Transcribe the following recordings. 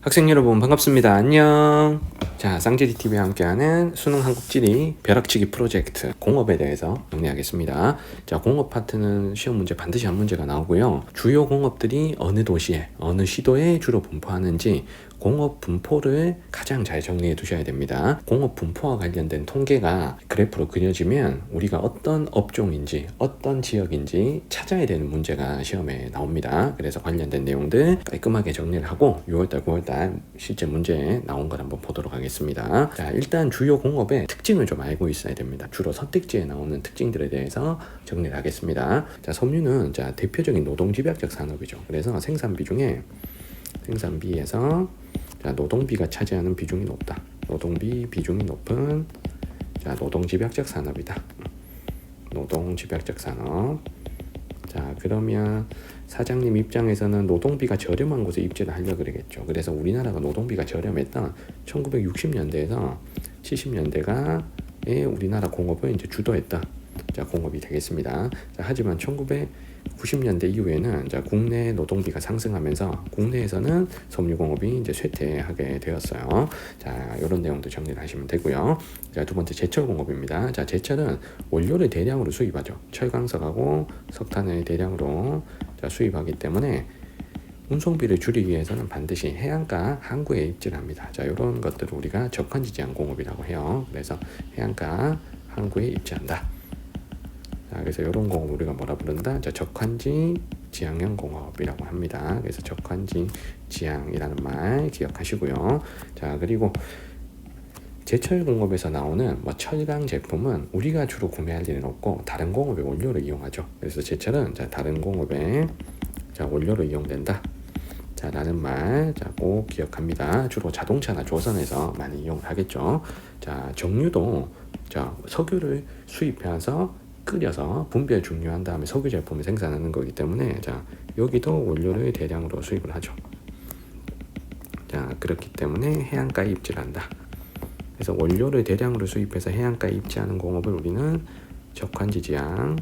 학생 여러분 반갑습니다. 안녕. 자, 쌍지리TV와 함께하는 수능 한국지리 벼락치기 프로젝트 공업에 대해서 정리하겠습니다. 자, 공업 파트는 시험 문제 반드시 한 문제가 나오고요. 주요 공업들이 어느 도시에, 어느 시도에 주로 분포하는지 공업 분포를 가장 잘 정리해 두셔야 됩니다. 공업 분포와 관련된 통계가 그래프로 그려지면 우리가 어떤 업종인지 어떤 지역인지 찾아야 되는 문제가 시험에 나옵니다. 그래서 관련된 내용들 깔끔하게 정리를 하고 6월달 9월달 실제 문제 나온 걸 한번 보도록 하겠습니다. 자, 일단 주요 공업의 특징을 좀 알고 있어야 됩니다. 주로 선택지에 나오는 특징들에 대해서 정리를 하겠습니다. 자, 섬유는 자 대표적인 노동집약적 산업이죠. 그래서 생산비 중에서 자, 노동비가 차지하는 비중이 높다. 노동비 비중이 높은 자, 노동집약적 산업이다. 노동집약적 산업. 자, 그러면 사장님 입장에서는 노동비가 저렴한 곳에 입지를 하려고 그러겠죠. 그래서 우리나라가 노동비가 저렴했던 1960년대에서 70년대가에 우리나라 공업을 이제 주도했던 자, 공업이 되겠습니다. 자, 하지만 1990년대 이후에는 자, 국내 노동비가 상승하면서 국내에서는 섬유공업이 이제 쇠퇴하게 되었어요. 자, 이런 내용도 정리를 하시면 되고요. 자, 두 번째 제철공업입니다. 자, 제철은 원료를 대량으로 수입하죠. 철강석하고 석탄을 대량으로 자, 수입하기 때문에 운송비를 줄이기 위해서는 반드시 해안가 항구에 입지를 합니다. 자, 이런 것들을 우리가 적환지지항 공업이라고 해요. 그래서 해안가 항구에 입지한다. 자, 그래서 이런 공업 우리가 뭐라 부른다? 자, 적환지 지향형 공업이라고 합니다. 그래서 적환지 지향이라는 말 기억하시고요. 자, 그리고 제철 공업에서 나오는 뭐 철강 제품은 우리가 주로 구매할 일은 없고 다른 공업의 원료를 이용하죠. 그래서 제철은 자, 다른 공업의 자, 원료로 이용된다. 자, 라는 말, 자, 꼭 기억합니다. 주로 자동차나 조선에서 많이 이용을 하겠죠. 자, 정유도 자, 석유를 수입해서 끓여서 분별 중류한 다음에 석유 제품을 생산하는 거기 때문에 자, 여기도 원료를 대량으로 수입을 하죠. 자, 그렇기 때문에 해안가에 입지를 한다. 그래서 원료를 대량으로 수입해서 해안가에 입지하는 공업을 우리는 적환지지향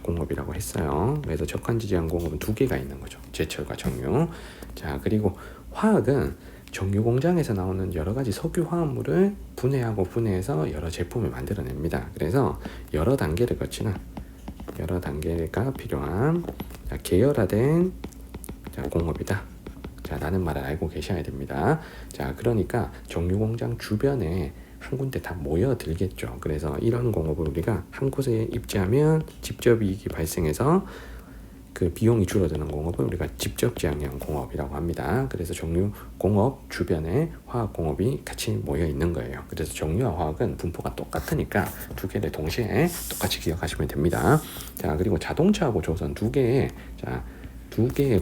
공업이라고 했어요. 그래서 적환지지향 공업은 두 개가 있는 거죠. 제철과 정유. 자, 그리고 화학은 정유 공장에서 나오는 여러 가지 석유 화합물을 분해하고 분해해서 여러 제품을 만들어냅니다. 그래서 여러 단계를 거치는 여러 단계가 필요한 자, 계열화된 자, 공업이다. 자, 라는 말을 알고 계셔야 됩니다. 자, 그러니까 정유 공장 주변에 한 군데 다 모여들겠죠. 그래서 이런 공업을 우리가 한 곳에 입지하면 직접 이익이 발생해서 그 비용이 줄어드는 공업을 우리가 직접 지향형 공업이라고 합니다. 그래서 정유 공업 주변에 화학 공업이 같이 모여 있는 거예요. 그래서 정유와 화학은 분포가 똑같으니까 두 개를 동시에 똑같이 기억하시면 됩니다. 자, 그리고 자동차하고 조선 두 개의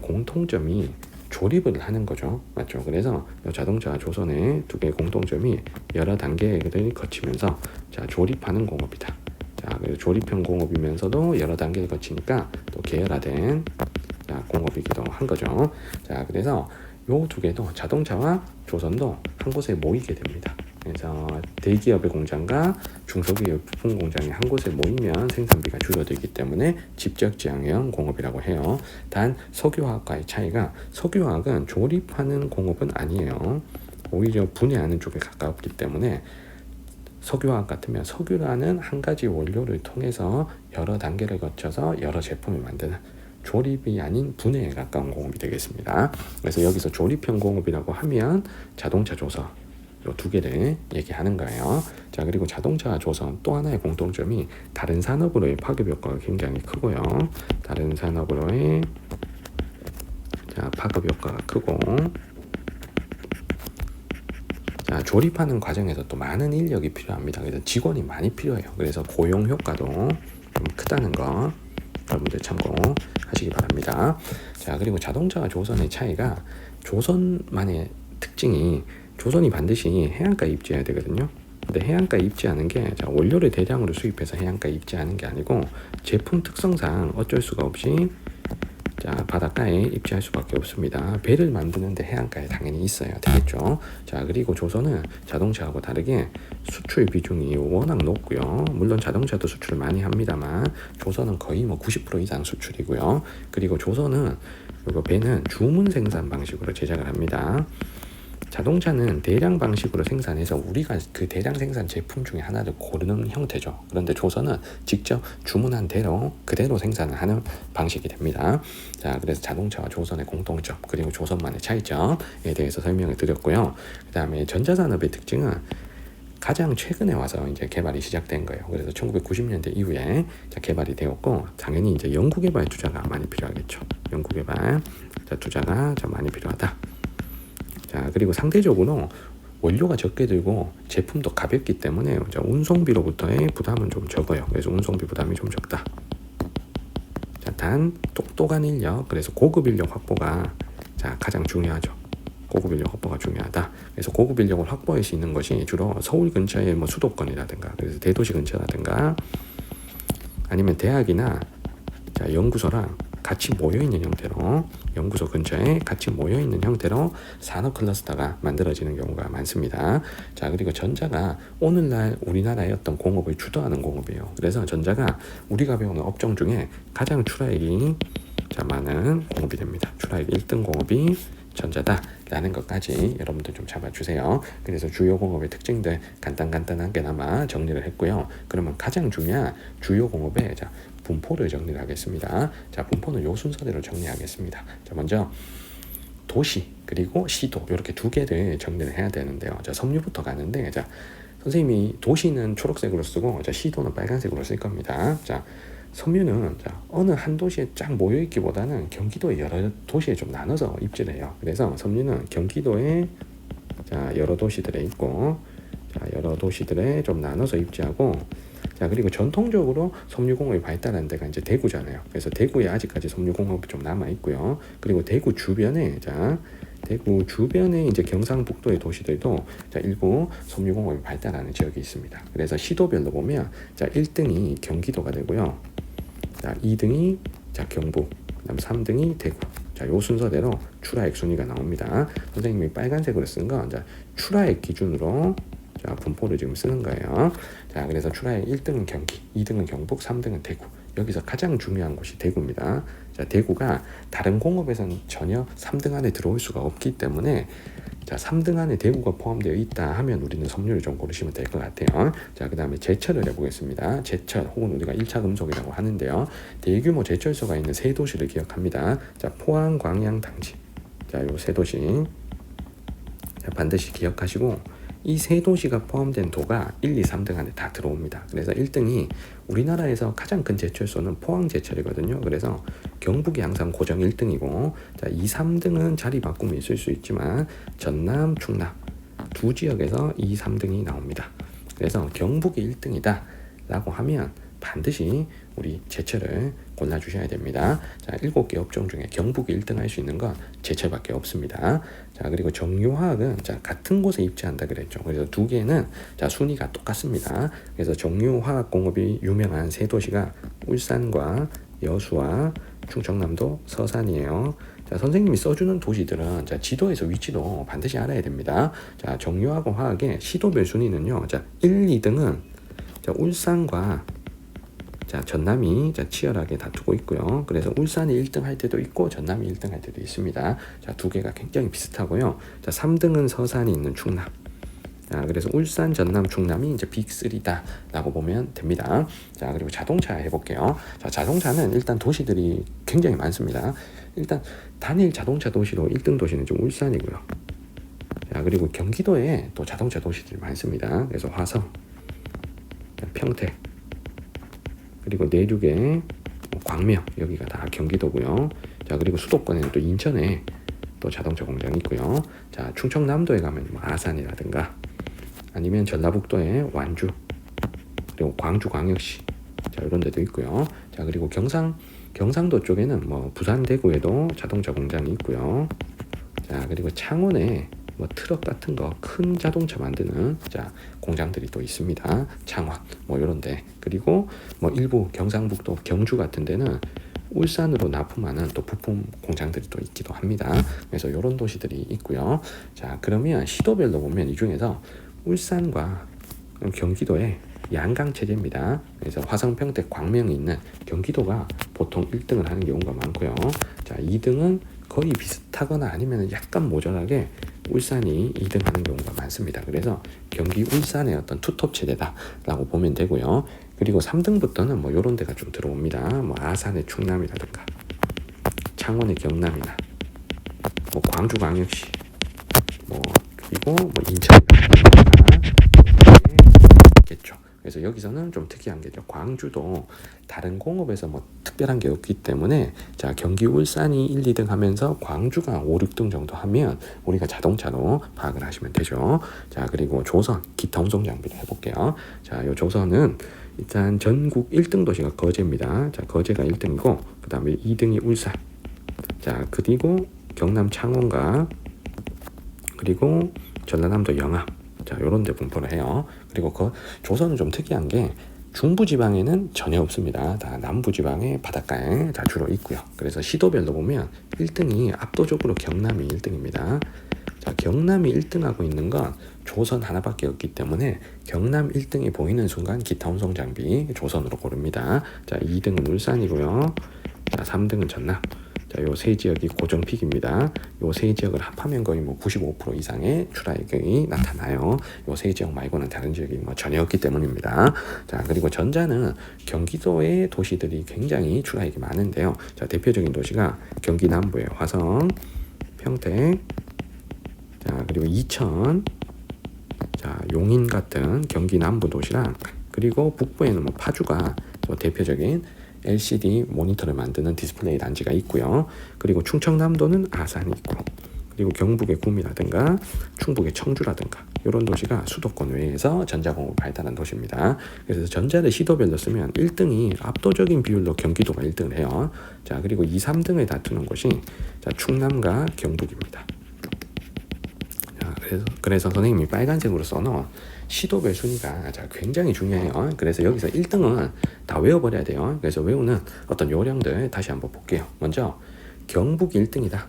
공통점이 조립을 하는 거죠. 맞죠? 그래서 자동차 조선의 두 개의 공통점이 여러 단계를 거치면서 자, 조립하는 공업이다. 자, 그래서 조립형 공업이면서도 여러 단계를 거치니까 또 계열화된 자, 공업이기도 한 거죠. 자, 그래서 요 두 개도 자동차와 조선도 한 곳에 모이게 됩니다. 그래서 대기업의 공장과 중소기업 부품 공장이 한 곳에 모이면 생산비가 줄어들기 때문에 직접 지향형 공업이라고 해요. 단 석유화학과의 차이가 석유화학은 조립하는 공업은 아니에요. 오히려 분해하는 쪽에 가깝기 때문에 석유화학 같으면 석유라는 한 가지 원료를 통해서 여러 단계를 거쳐서 여러 제품을 만드는 조립이 아닌 분해에 가까운 공업이 되겠습니다. 그래서 여기서 조립형 공업이라고 하면 자동차 조선 두 개를 얘기하는 거예요. 자, 그리고 자동차 조선 또 하나의 공통점이 다른 산업으로의 파급 효과가 굉장히 크고요. 다른 산업으로의 자, 파급 효과가 크고 자, 조립하는 과정에서 또 많은 인력이 필요합니다. 그래서 직원이 많이 필요해요. 그래서 고용 효과도 좀 크다는 거 여러분들 참고하시기 바랍니다. 자, 그리고 자동차와 조선의 차이가 조선만의 특징이 조선이 반드시 해안가에 입지해야 되거든요. 근데 해안가에 입지하는 게 자, 원료를 대량으로 수입해서 해안가에 입지하는 게 아니고 제품 특성상 어쩔 수가 없이 자, 바닷가에 입지할 수밖에 없습니다. 배를 만드는데 해안가에 당연히 있어야 되겠죠. 자, 그리고 조선은 자동차하고 다르게 수출 비중이 워낙 높고요. 물론 자동차도 수출을 많이 합니다만 조선은 거의 뭐 90% 이상 수출이고요. 그리고 조선은 배는 주문 생산 방식으로 제작을 합니다. 자동차는 대량 방식으로 생산해서 우리가 그 대량 생산 제품 중에 하나를 고르는 형태죠. 그런데 조선은 직접 주문한 대로 그대로 생산을 하는 방식이 됩니다. 자, 그래서 자동차와 조선의 공통점 그리고 조선만의 차이점에 대해서 설명을 드렸고요. 그 다음에 전자산업의 특징은 가장 최근에 와서 이제 개발이 시작된 거예요. 그래서 1990년대 이후에 개발이 되었고, 당연히 이제 연구개발 투자가 많이 필요하겠죠. 연구개발 투자가 좀 많이 필요하다. 자, 그리고 상대적으로 원료가 적게 들고 제품도 가볍기 때문에 운송비로부터의 부담은 좀 적어요. 그래서 운송비 부담이 좀 적다. 자, 단 똑똑한 인력, 그래서 고급 인력 확보가 가장 중요하죠. 고급 인력 확보가 중요하다. 그래서 고급 인력을 확보할 수 있는 것이 주로 서울 근처의 뭐 수도권이라든가, 그래서 대도시 근처라든가, 아니면 대학이나 연구소랑 같이 모여있는 형태로, 연구소 근처에 같이 모여있는 형태로 산업 클러스터가 만들어지는 경우가 많습니다. 자, 그리고 전자가 오늘날 우리나라의 어떤 공업을 주도하는 공업이에요. 그래서 전자가 우리가 배우는 업종 중에 가장 출하액이 많은 공업이 됩니다. 출하액 1등 공업이 전자다라는 것까지 여러분들 좀 잡아주세요. 그래서 주요 공업의 특징들 간단하게나마 정리를 했고요. 그러면 가장 중요한 주요 공업의 분포를 정리를 하겠습니다. 자, 분포는 요 순서대로 정리하겠습니다. 자, 먼저 도시 그리고 시도 이렇게 두 개를 정리를 해야 되는데요. 자, 섬유부터 가는데, 자, 선생님이 도시는 초록색으로 쓰고 시도는 빨간색으로 쓸 겁니다. 자, 섬유는 어느 한 도시에 쫙 모여있기보다는 경기도의 여러 도시에 좀 나눠서 입지를 해요. 그래서 섬유는 경기도에 여러 도시들에 있고, 여러 도시들에 좀 나눠서 입지하고, 자, 그리고 전통적으로 섬유공업이 발달한 데가 이제 대구잖아요. 그래서 대구에 아직까지 섬유공업이 좀 남아 있고요. 그리고 대구 주변에 대구 주변에 이제 경상북도의 도시들도 일부 섬유공업이 발달하는 지역이 있습니다. 그래서 시도별로 보면 1등이 경기도가 되고요. 2등이 경북, 그다음 3등이 대구. 자, 요 순서대로 출하액 순위가 나옵니다. 선생님이 빨간색으로 쓴 건 출하액 기준으로 분포를 지금 쓰는 거예요. 자, 그래서 출하액 1등은 경기, 2등은 경북, 3등은 대구. 여기서 가장 중요한 곳이 대구입니다. 자, 대구가 다른 공업에서는 전혀 3등 안에 들어올 수가 없기 때문에 3등 안에 대구가 포함되어 있다 하면 우리는 섬유를 좀 고르시면 될 것 같아요. 자, 그 다음에 제철을 해보겠습니다. 제철 혹은 우리가 1차 금속이라고 하는데요. 대규모 제철소가 있는 세 도시를 기억합니다. 자, 포항, 광양, 당진. 자, 요 세 도시 반드시 기억하시고, 이 세 도시가 포함된 도가 1, 2, 3등 안에 다 들어옵니다. 그래서 1등이 우리나라에서 가장 큰 제철소는 포항 제철이거든요. 그래서 경북이 항상 고정 1등이고, 자, 2, 3등은 자리 바꾸면 있을 수 있지만 전남, 충남 두 지역에서 2, 3등이 나옵니다. 그래서 경북이 1등이다 라고 하면 반드시 우리 제철을 골라주셔야 됩니다. 자, 7개 업종 중에 경북이 1등 할 수 있는 건 제철밖에 없습니다. 자, 그리고 정유화학은 같은 곳에 입지한다 그랬죠. 그래서 두 개는 순위가 똑같습니다. 그래서 정유화학 공업이 유명한 세 도시가 울산과 여수와 충청남도 서산이에요. 자, 선생님이 써주는 도시들은 지도에서 위치도 반드시 알아야 됩니다. 자, 정유하고 화학의 시도별 순위는요. 1, 2등은 울산과 전남이 치열하게 다투고 있고요. 그래서 울산이 1등 할 때도 있고 전남이 1등 할 때도 있습니다. 자, 두 개가 굉장히 비슷하고요. 자, 3등은 서산이 있는 충남. 자, 그래서 울산, 전남, 충남이 이제 빅3다 라고 보면 됩니다. 자, 그리고 자동차 해볼게요. 자, 자동차는 일단 도시들이 굉장히 많습니다. 일단 단일 자동차 도시로 1등 도시는 좀 울산이고요. 자, 그리고 경기도에 또 자동차 도시들이 많습니다. 그래서 화성, 평택, 그리고 내륙에 광명, 여기가 다 경기도고요. 자, 그리고 수도권에는 또 인천에 또 자동차 공장이 있고요. 자, 충청남도에 가면 아산이라든가, 아니면 전라북도에 완주, 그리고 광주광역시, 자, 이런 데도 있고요. 자, 그리고 경상도 쪽에는 부산, 대구에도 자동차 공장이 있고요. 자, 그리고 창원에 트럭 같은 거 큰 자동차 만드는 공장들이 또 있습니다. 창원 이런데. 그리고 일부 경상북도 경주 같은 데는 울산으로 납품하는 또 부품 공장들이 또 있기도 합니다. 그래서 이런 도시들이 있고요. 자, 그러면 시도별로 보면 이 중에서 울산과 경기도의 양강 체제입니다. 그래서 화성, 평택, 광명이 있는 경기도가 보통 1등을 하는 경우가 많고요. 자, 2등은 거의 비슷하거나 아니면 약간 모자라게 울산이 2등하는 경우가 많습니다. 그래서 경기 울산의 어떤 투톱 체제다라고 보면 되고요. 그리고 3등부터는 뭐 이런 데가 좀 들어옵니다. 뭐 아산의 충남이라든가 창원의 경남이나 뭐 광주광역시 뭐 그리고 뭐 인천이겠죠. 그래서 여기서는 좀 특이한 게죠. 광주도 다른 공업에서 뭐 특별한 게 없기 때문에 자 경기 울산이 1, 2등 하면서 광주가 5, 6등 정도 하면 우리가 자동차로 파악을 하시면 되죠. 자 그리고 조선 기타 운송 장비를 해볼게요. 자 요 조선은 일단 전국 1등 도시가 거제입니다. 자 거제가 1등이고 그 다음에 2등이 울산. 자 그리고 경남 창원과 그리고 전라남도 영암. 자 요런 데 분포를 해요. 그리고 그 조선은 좀 특이한 게 중부지방에는 전혀 없습니다. 다 남부지방의 바닷가에 다 주로 있고요. 그래서 시도별로 보면 1등이 압도적으로 경남이 1등입니다. 자 경남이 1등하고 있는 건 조선 하나밖에 없기 때문에 경남 1등이 보이는 순간 기타 운송 장비 조선으로 고릅니다. 자 2등은 울산이고요. 자 3등은 전남. 자, 요 세 지역이 고정픽입니다. 요 세 지역을 합하면 거의 뭐 95% 이상의 출하액이 나타나요. 요 세 지역 말고는 다른 지역이 뭐 전혀 없기 때문입니다. 자, 그리고 전자는 경기도의 도시들이 굉장히 출하액이 많은데요. 자, 대표적인 도시가 경기 남부의 화성, 평택, 자, 그리고 이천, 자, 용인 같은 경기 남부 도시랑 그리고 북부에는 뭐 파주가 대표적인 LCD 모니터를 만드는 디스플레이 단지가 있고요. 그리고 충청남도는 아산이 있고 그리고 경북의 구미라든가 충북의 청주라든가 이런 도시가 수도권 외에서 전자공업을 발달한 도시입니다. 그래서 전자를 시도별로 쓰면 1등이 압도적인 비율로 경기도가 1등을 해요. 자 그리고 2, 3등을 다투는 곳이 자, 충남과 경북입니다. 자, 그래서 선생님이 빨간색으로 써놓은 시도별 순위가 굉장히 중요해요. 그래서 여기서 1등은 다 외워버려야 돼요. 그래서 외우는 어떤 요령들 다시 한번 볼게요. 먼저 경북이 1등이다.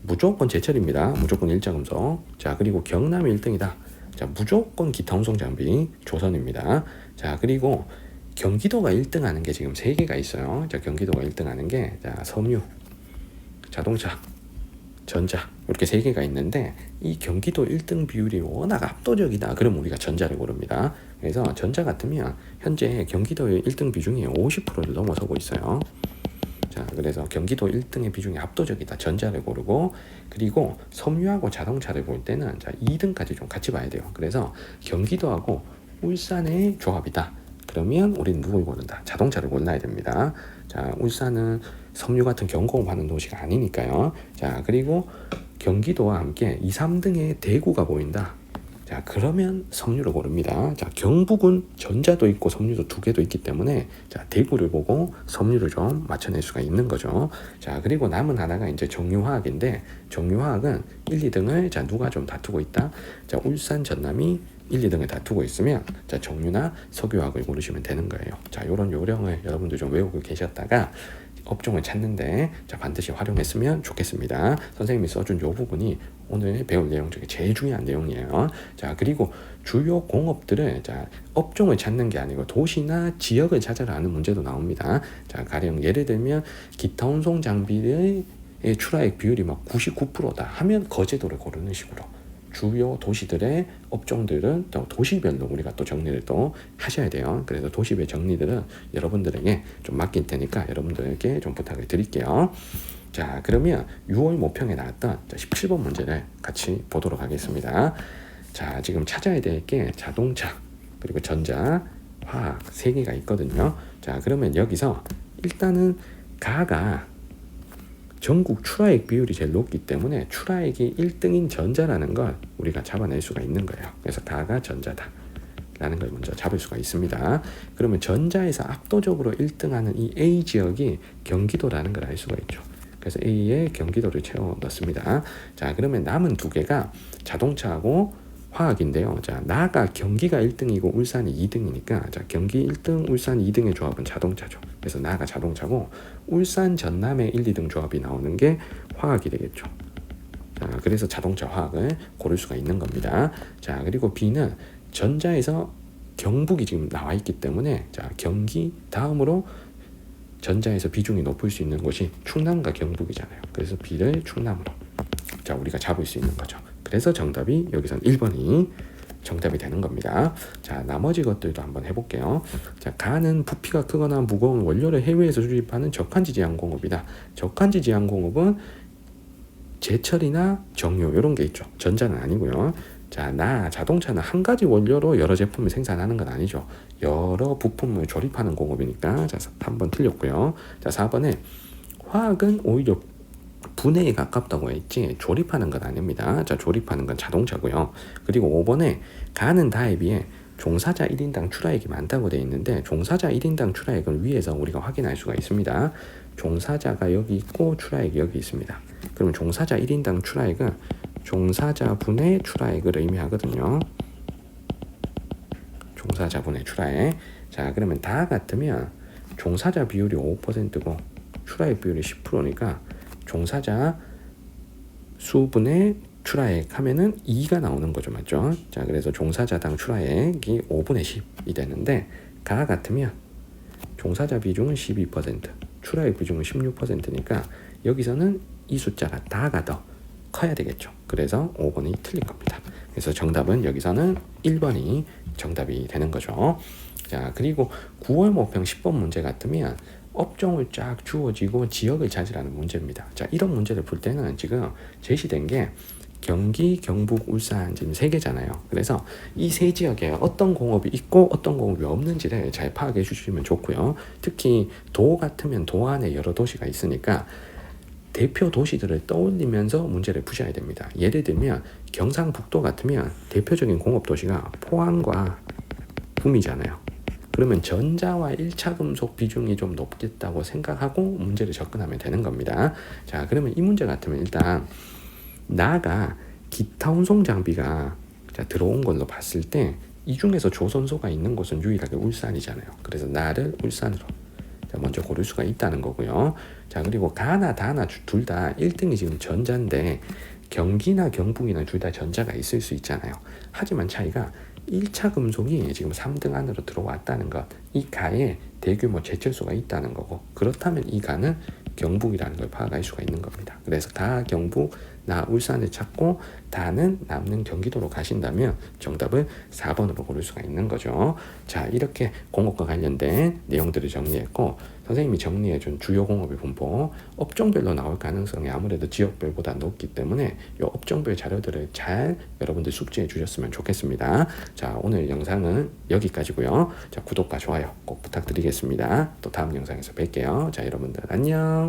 무조건 제철입니다. 무조건 일자금속. 자 그리고 경남이 1등이다. 자 무조건 기타 운송 장비 조선입니다. 자 그리고 경기도가 1등하는 게 지금 3개가 있어요. 자 경기도가 1등하는 게 자 섬유, 자동차, 전자 이렇게 3개가 있는데 이 경기도 1등 비율이 워낙 압도적이다. 그럼 우리가 전자를 고릅니다. 그래서 전자 같으면 현재 경기도의 1등 비중이 50%를 넘어서고 있어요. 자, 그래서 경기도 1등의 비중이 압도적이다. 전자를 고르고 그리고 섬유하고 자동차를 볼 때는 자 2등까지 좀 같이 봐야 돼요. 그래서 경기도하고 울산의 조합이다. 그러면 우리는 누굴 고른다? 자동차를 골라야 됩니다. 자, 울산은 섬유 같은 경공업하는 도시가 아니니까요. 자, 그리고 경기도와 함께 2, 3등의 대구가 보인다. 자, 그러면 섬유를 고릅니다. 자, 경북은 전자도 있고 섬유도 2개도 있기 때문에 자, 대구를 보고 섬유를 좀 맞춰낼 수가 있는 거죠. 자, 그리고 남은 하나가 이제 정유화학인데 정유화학은 1, 2등을 자, 누가 좀 다투고 있다. 자, 울산, 전남이 1, 2등을 다투고 있으면 자, 정유나 석유화학을 고르시면 되는 거예요. 자, 이런 요령을 여러분들 좀 외우고 계셨다가 업종을 찾는데 자, 반드시 활용했으면 좋겠습니다. 선생님이 써준 이 부분이 오늘 배울 내용 중에 제일 중요한 내용이에요. 자, 그리고 주요 공업들을 자, 업종을 찾는 게 아니고 도시나 지역을 찾아라 하는 문제도 나옵니다. 자, 가령 예를 들면 기타 운송 장비의 출하액 비율이 막 99%다 하면 거제도를 고르는 식으로 주요 도시들의 업종들은 또 도시별로 우리가 또 정리를 또 하셔야 돼요. 그래서 도시별 정리들은 여러분들에게 좀 맡길 테니까 여러분들에게 좀 부탁을 드릴게요. 자, 그러면 6월 모평에 나왔던 17번 문제를 같이 보도록 하겠습니다. 자, 지금 찾아야 될 게 자동차, 그리고 전자, 화학 3개가 있거든요. 자, 그러면 여기서 일단은 가가 전국 출하액 비율이 제일 높기 때문에 출하액이 1등인 전자라는 걸 우리가 잡아낼 수가 있는 거예요. 그래서 가가 전자다 라는 걸 먼저 잡을 수가 있습니다. 그러면 전자에서 압도적으로 1등하는 이 A 지역이 경기도라는 걸 알 수가 있죠. 그래서 A에 경기도를 채워 넣습니다. 자, 그러면 남은 2개가 자동차하고 화학인데요. 자, 나가 경기가 1등이고 울산이 2등이니까 자, 경기 1등, 울산 2등의 조합은 자동차죠. 그래서 나가 자동차고 울산, 전남의 1, 2등 조합이 나오는 게 화학이 되겠죠. 자, 그래서 자동차, 화학을 고를 수가 있는 겁니다. 자, 그리고 B는 전자에서 경북이 지금 나와 있기 때문에 자, 경기 다음으로 전자에서 비중이 높을 수 있는 곳이 충남과 경북이잖아요. 그래서 B를 충남으로 자, 우리가 잡을 수 있는 거죠. 그래서 정답이 여기서는 1번이 정답이 되는 겁니다. 자, 나머지 것들도 한번 해볼게요. 자, 가는 부피가 크거나 무거운 원료를 해외에서 수입하는 저간지 제한공업이다. 저간지 제한공업은 제철이나 정유 이런 게 있죠. 전자는 아니고요. 자, 자동차는 한 가지 원료로 여러 제품을 생산하는 건 아니죠. 여러 부품을 조립하는 공업이니까. 자, 3번 틀렸고요. 자, 4번에 화학은 오히려 분해에 가깝다고 했지 조립하는 건 아닙니다. 자, 조립하는 건 자동차고요. 그리고 5번에 가는 다에 비해 종사자 1인당 출하액이 많다고 되어 있는데 종사자 1인당 출하액은 위에서 우리가 확인할 수가 있습니다. 종사자가 여기 있고 출하액이 여기 있습니다. 그러면 종사자 1인당 출하액은 종사자분의 출하액을 의미하거든요. 종사자분의 출하액. 자, 그러면 다 같으면 종사자 비율이 5%고 출하액 비율이 10%니까 종사자 수분의 출하액 하면은 2가 나오는 거죠. 맞죠? 자, 그래서 종사자당 출하액이 5분의 10이 되는데 가 같으면 종사자 비중은 12%, 출하액 비중은 16%니까 여기서는 이 숫자가 다가 더 커야 되겠죠. 그래서 5번이 틀린 겁니다. 그래서 정답은 여기서는 1번이 정답이 되는 거죠. 자, 그리고 9월 모평 10번 문제 같으면 업종을 쫙 주어지고 지역을 찾으라는 문제입니다. 자, 이런 문제를 풀 때는 지금 제시된 게 경기, 경북, 울산 지금 3개잖아요. 그래서 이 세 지역에 어떤 공업이 있고 어떤 공업이 없는지를 잘 파악해 주시면 좋고요. 특히 도 같으면 도 안에 여러 도시가 있으니까 대표 도시들을 떠올리면서 문제를 푸셔야 됩니다. 예를 들면 경상북도 같으면 대표적인 공업 도시가 포항과 구미잖아요. 그러면 전자와 1차 금속 비중이 좀 높겠다고 생각하고 문제를 접근하면 되는 겁니다. 자, 그러면 이 문제 같으면 일단 나가 기타 운송 장비가 들어온 걸로 봤을 때 이 중에서 조선소가 있는 곳은 유일하게 울산이잖아요. 그래서 나를 울산으로 먼저 고를 수가 있다는 거고요. 자, 그리고 가나 다나 둘 다 1등이 지금 전자인데 경기나 경북이나 둘 다 전자가 있을 수 있잖아요. 하지만 차이가 1차 금속이 지금 3등 안으로 들어왔다는 것, 이 가에 대규모 제철소가 있다는 거고, 그렇다면 이 가는 경북이라는 걸 파악할 수가 있는 겁니다. 그래서 가, 경북, 나, 울산을 찾고 다는 남는 경기도로 가신다면 정답을 4번으로 고를 수가 있는 거죠. 자, 이렇게 공업과 관련된 내용들을 정리했고, 선생님이 정리해준 주요 공업의 분포, 업종별로 나올 가능성이 아무래도 지역별보다 높기 때문에 이 업종별 자료들을 잘 여러분들 숙지해 주셨으면 좋겠습니다. 자, 오늘 영상은 여기까지고요. 자, 구독과 좋아요 꼭 부탁드리겠습니다. 또 다음 영상에서 뵐게요. 자, 여러분들 안녕.